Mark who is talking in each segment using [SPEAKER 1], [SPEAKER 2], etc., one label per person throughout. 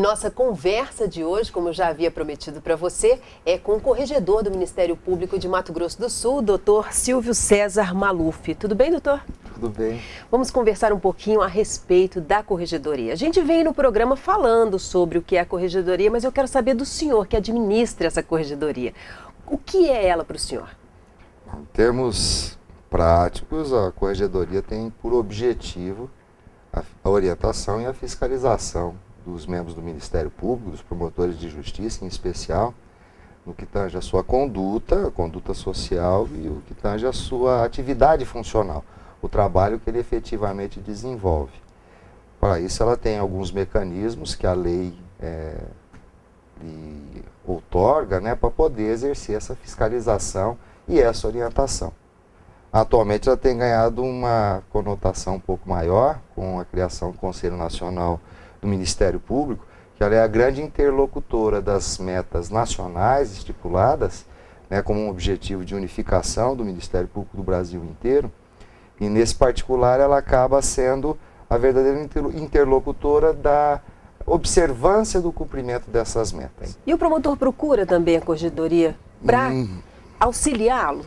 [SPEAKER 1] E nossa conversa de hoje, como eu já havia prometido para você, é com o corregedor do Ministério Público de Mato Grosso do Sul, doutor Silvio César Maluf. Tudo bem, doutor?
[SPEAKER 2] Tudo bem.
[SPEAKER 1] Vamos conversar um pouquinho a respeito da corregedoria. A gente vem no programa falando sobre o que é a corregedoria, mas eu quero saber do senhor que administra essa corregedoria. O que é ela para o senhor?
[SPEAKER 2] Em termos práticos, a corregedoria tem por objetivo a orientação e a fiscalização dos membros do Ministério Público, dos promotores de justiça em especial, no que tange a sua conduta, a conduta social e o que tange a sua atividade funcional, o trabalho que ele efetivamente desenvolve. Para isso ela tem alguns mecanismos que a lei lhe outorga, né, para poder exercer essa fiscalização e essa orientação. Atualmente ela tem ganhado uma conotação um pouco maior com a criação do Conselho Nacional do Ministério Público, que ela é a grande interlocutora das metas nacionais estipuladas, né, como um objetivo de unificação do Ministério Público do Brasil inteiro, e nesse particular ela acaba sendo a verdadeira interlocutora da observância do cumprimento dessas metas.
[SPEAKER 1] E o promotor procura também a corregedoria para auxiliá-lo?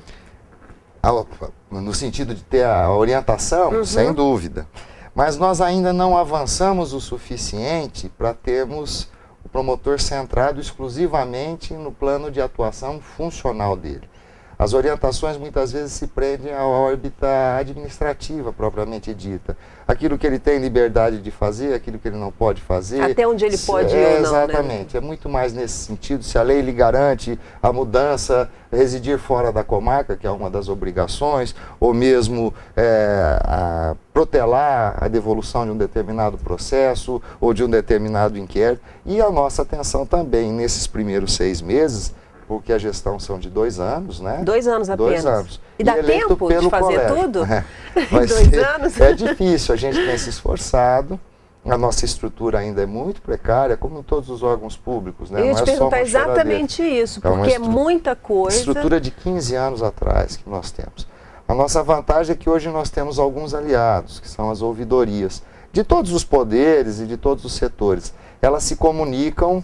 [SPEAKER 2] No sentido de ter a orientação, sem dúvida. Mas nós ainda não avançamos o suficiente para termos o promotor centrado exclusivamente no plano de atuação funcional dele. As orientações muitas vezes se prendem à órbita administrativa propriamente dita. Aquilo que ele tem liberdade de fazer, aquilo que ele não pode fazer.
[SPEAKER 1] Até onde ele pode ou não,
[SPEAKER 2] exatamente, né? É muito mais nesse sentido. Se a lei lhe garante a mudança, residir fora da comarca, que é uma das obrigações, ou mesmo protelar a devolução de um determinado processo ou de um determinado inquérito. E a nossa atenção também nesses primeiros 6 meses, porque a gestão são de 2 anos, né?
[SPEAKER 1] 2 anos apenas.
[SPEAKER 2] 2 anos.
[SPEAKER 1] E dá tempo de fazer tudo?
[SPEAKER 2] Mas
[SPEAKER 1] 2 anos?
[SPEAKER 2] É difícil, a gente tem se esforçado, a nossa estrutura ainda é muito precária, como em todos os órgãos públicos, né?
[SPEAKER 1] Eu ia te perguntar exatamente
[SPEAKER 2] choradeira.
[SPEAKER 1] Isso, porque é muita coisa.
[SPEAKER 2] Estrutura de 15 anos atrás que nós temos. A nossa vantagem é que hoje nós temos alguns aliados, que são as ouvidorias, de todos os poderes e de todos os setores. Elas se comunicam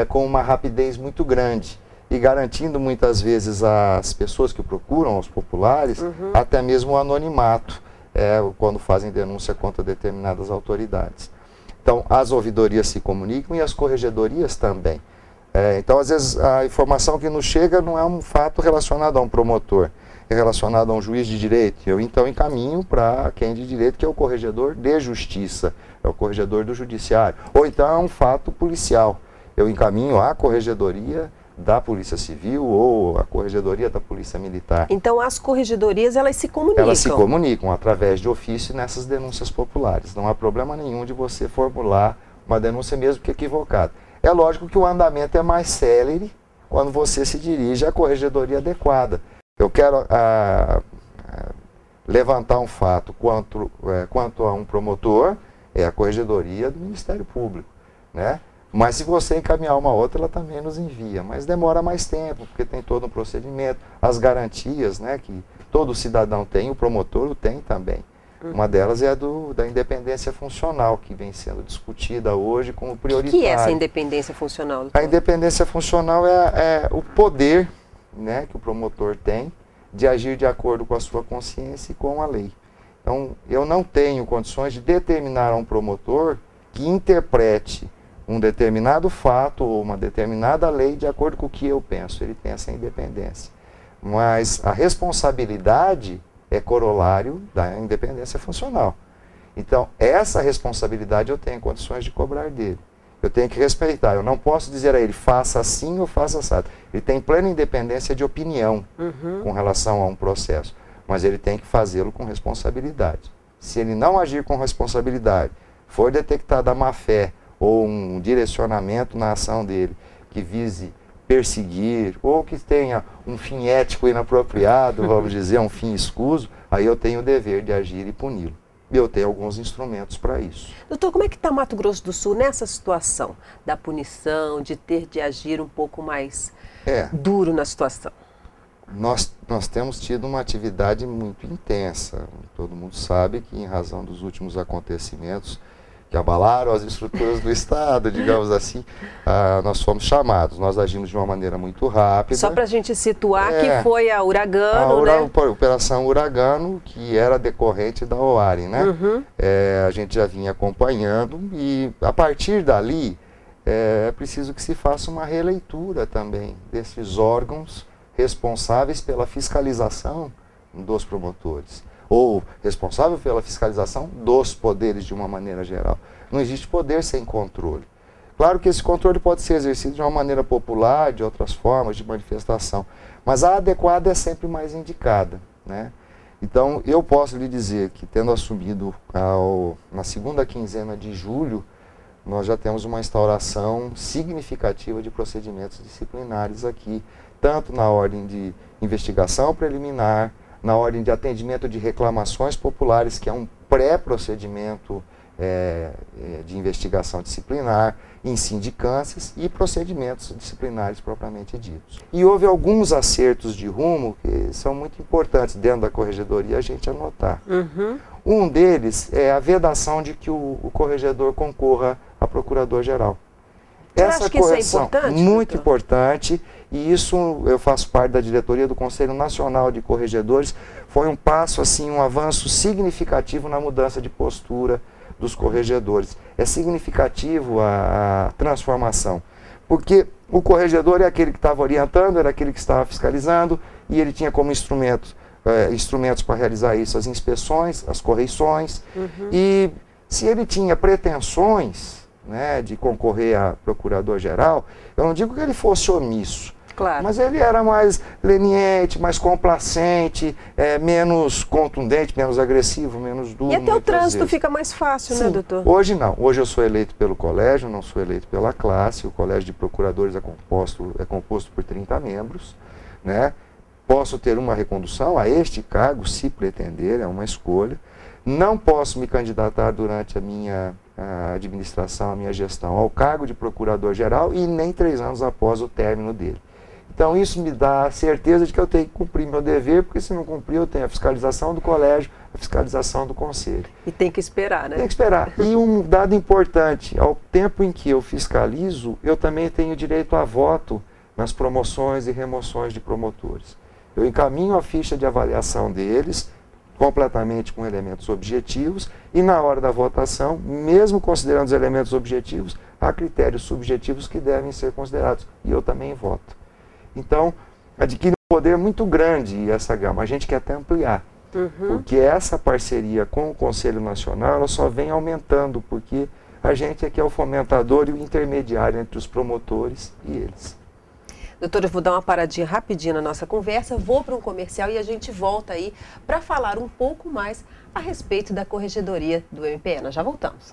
[SPEAKER 2] com uma rapidez muito grande, e garantindo muitas vezes às pessoas que procuram, aos populares, até mesmo o anonimato, quando fazem denúncia contra determinadas autoridades. Então, as ouvidorias se comunicam e as corregedorias também. Então, às vezes, a informação que nos chega não é um fato relacionado a um promotor, é relacionado a um juiz de direito. Eu, então, encaminho para quem de direito, que é o corregedor de justiça, é o corregedor do judiciário. Ou então é um fato policial. Eu encaminho à corregedoria da Polícia Civil ou a corregedoria da Polícia Militar.
[SPEAKER 1] Então as corregedorias, elas se comunicam?
[SPEAKER 2] Elas se comunicam através de ofício nessas denúncias populares. Não há problema nenhum de você formular uma denúncia mesmo que equivocada. É lógico que o andamento é mais célere quando você se dirige à corregedoria adequada. Eu quero levantar um fato quanto a um promotor, é a corregedoria do Ministério Público, né? Mas se você encaminhar uma outra, ela também nos envia. Mas demora mais tempo, porque tem todo um procedimento. As garantias, né, que todo cidadão tem, o promotor o tem também. Uma delas é a da independência funcional, que vem sendo discutida hoje como prioritária.
[SPEAKER 1] O que é essa independência funcional, doutor?
[SPEAKER 2] A independência funcional é o poder, né, que o promotor tem de agir de acordo com a sua consciência e com a lei. Então, eu não tenho condições de determinar a um promotor que interprete um determinado fato ou uma determinada lei de acordo com o que eu penso. Ele tem essa independência. Mas a responsabilidade é corolário da independência funcional. Então, essa responsabilidade eu tenho condições de cobrar dele. Eu tenho que respeitar. Eu não posso dizer a ele, faça assim ou faça assado. Ele tem plena independência de opinião com relação a um processo. Mas ele tem que fazê-lo com responsabilidade. Se ele não agir com responsabilidade, for detectada a má-fé, ou um direcionamento na ação dele que vise perseguir, ou que tenha um fim ético inapropriado, vamos dizer, um fim escuso, aí eu tenho o dever de agir e puni-lo. E eu tenho alguns instrumentos para isso.
[SPEAKER 1] Doutor, como é que está Mato Grosso do Sul nessa situação da punição, de ter de agir um pouco mais duro na situação?
[SPEAKER 2] Nós temos tido uma atividade muito intensa. Todo mundo sabe que, em razão dos últimos acontecimentos que abalaram as estruturas do Estado, digamos assim, nós fomos chamados. Nós agimos de uma maneira muito rápida.
[SPEAKER 1] Só para a gente situar que foi a Uragano, né?
[SPEAKER 2] A Operação Uragano, que era decorrente da OARI, né? A gente já vinha acompanhando e, a partir dali, é preciso que se faça uma releitura também desses órgãos responsáveis pela fiscalização dos promotores, ou responsável pela fiscalização dos poderes de uma maneira geral. Não existe poder sem controle. Claro que esse controle pode ser exercido de uma maneira popular, de outras formas de manifestação, mas a adequada é sempre mais indicada, né? Então, eu posso lhe dizer que, tendo assumido na segunda quinzena de julho, nós já temos uma instauração significativa de procedimentos disciplinares aqui, tanto na ordem de investigação preliminar, na ordem de atendimento de reclamações populares, que é um pré-procedimento de investigação disciplinar, em sindicâncias e procedimentos disciplinares propriamente ditos. E houve alguns acertos de rumo que são muito importantes dentro da corregedoria a gente anotar. Um deles é a vedação de que o corregedor concorra a procurador-geral.
[SPEAKER 1] Essa correção isso é importante,
[SPEAKER 2] muito importante, e isso eu faço parte da diretoria do Conselho Nacional de Corregedores, foi um passo, assim, um avanço significativo na mudança de postura dos corregedores. É significativo a transformação, porque o corregedor é aquele que estava orientando, era aquele que estava fiscalizando, e ele tinha como instrumentos para realizar isso as inspeções, as correições, e se ele tinha pretensões, né, de concorrer a procurador-geral, eu não digo que ele fosse omisso,
[SPEAKER 1] claro,
[SPEAKER 2] mas ele era mais leniente, mais complacente, menos contundente, menos agressivo, menos duro.
[SPEAKER 1] E até o trânsito fica mais fácil,
[SPEAKER 2] sim,
[SPEAKER 1] né, doutor?
[SPEAKER 2] Hoje não. Hoje eu sou eleito pelo colégio, não sou eleito pela classe. O colégio de procuradores é composto por 30 membros, né? Posso ter uma recondução a este cargo, se pretender, é uma escolha. Não posso me candidatar durante a minha administração, a minha gestão, ao cargo de procurador-geral e nem 3 anos após o término dele. Então isso me dá a certeza de que eu tenho que cumprir meu dever, porque se não cumprir eu tenho a fiscalização do colégio, a fiscalização do conselho.
[SPEAKER 1] E tem que esperar, né?
[SPEAKER 2] Tem que esperar. E um dado importante, ao tempo em que eu fiscalizo, eu também tenho direito a voto nas promoções e remoções de promotores. Eu encaminho a ficha de avaliação deles, completamente com elementos objetivos, e na hora da votação, mesmo considerando os elementos objetivos, há critérios subjetivos que devem ser considerados, e eu também voto. Então, adquire um poder muito grande essa gama, a gente quer até ampliar, porque essa parceria com o Conselho Nacional, ela só vem aumentando, porque a gente é que é o fomentador e o intermediário entre os promotores e eles.
[SPEAKER 1] Doutora, eu vou dar uma paradinha rapidinho na nossa conversa, vou para um comercial e a gente volta aí para falar um pouco mais a respeito da corregedoria do MPE. Nós já voltamos.